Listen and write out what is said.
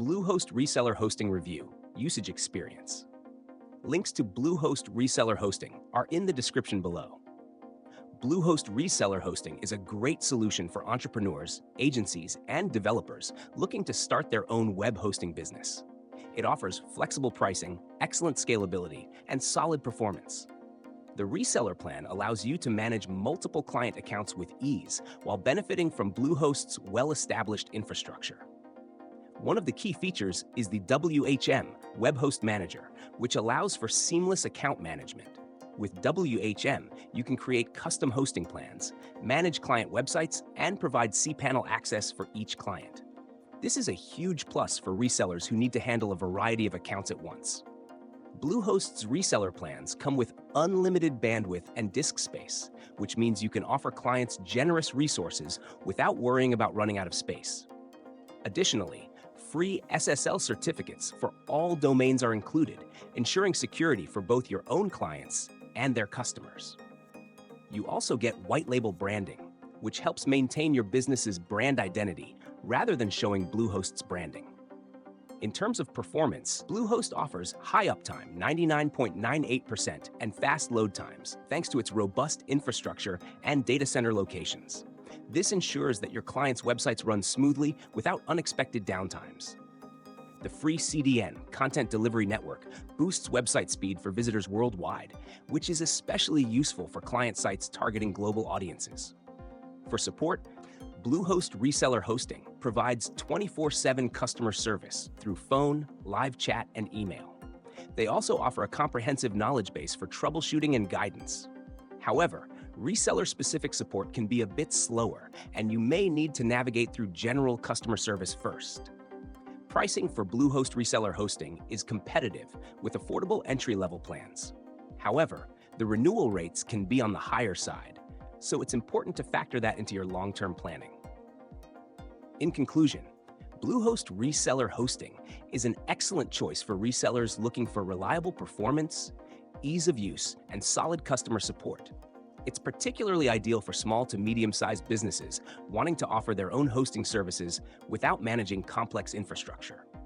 Bluehost Reseller Hosting Review, Usage Experience. Links to Bluehost Reseller Hosting are in the description below. Bluehost Reseller Hosting is a great solution for entrepreneurs, agencies, and developers looking to start their own web hosting business. It offers flexible pricing, excellent scalability, and solid performance. The reseller plan allows you to manage multiple client accounts with ease while benefiting from Bluehost's well-established infrastructure. One of the key features is the WHM Web Host Manager, which allows for seamless account management. With WHM, you can create custom hosting plans, manage client websites, and provide cPanel access for each client. This is a huge plus for resellers who need to handle a variety of accounts at once. Bluehost's reseller plans come with unlimited bandwidth and disk space, which means you can offer clients generous resources without worrying about running out of space. Additionally, free SSL certificates for all domains are included, ensuring security for both your own clients and their customers. You also get white label branding, which helps maintain your business's brand identity rather than showing Bluehost's branding. In terms of performance, Bluehost offers high uptime, 99.98%, and fast load times, thanks to its robust infrastructure and data center locations. This ensures that your clients' websites run smoothly without unexpected downtimes. The free CDN, Content Delivery Network, boosts website speed for visitors worldwide, which is especially useful for client sites targeting global audiences. For support, Bluehost Reseller Hosting provides 24/7 customer service through phone, live chat, and email. They also offer a comprehensive knowledge base for troubleshooting and guidance. However, reseller-specific support can be a bit slower, and you may need to navigate through general customer service first. Pricing for Bluehost Reseller Hosting is competitive with affordable entry-level plans. However, the renewal rates can be on the higher side, so it's important to factor that into your long-term planning. In conclusion, Bluehost Reseller Hosting is an excellent choice for resellers looking for reliable performance, ease of use, and solid customer support. It's particularly ideal for small to medium-sized businesses wanting to offer their own hosting services without managing complex infrastructure.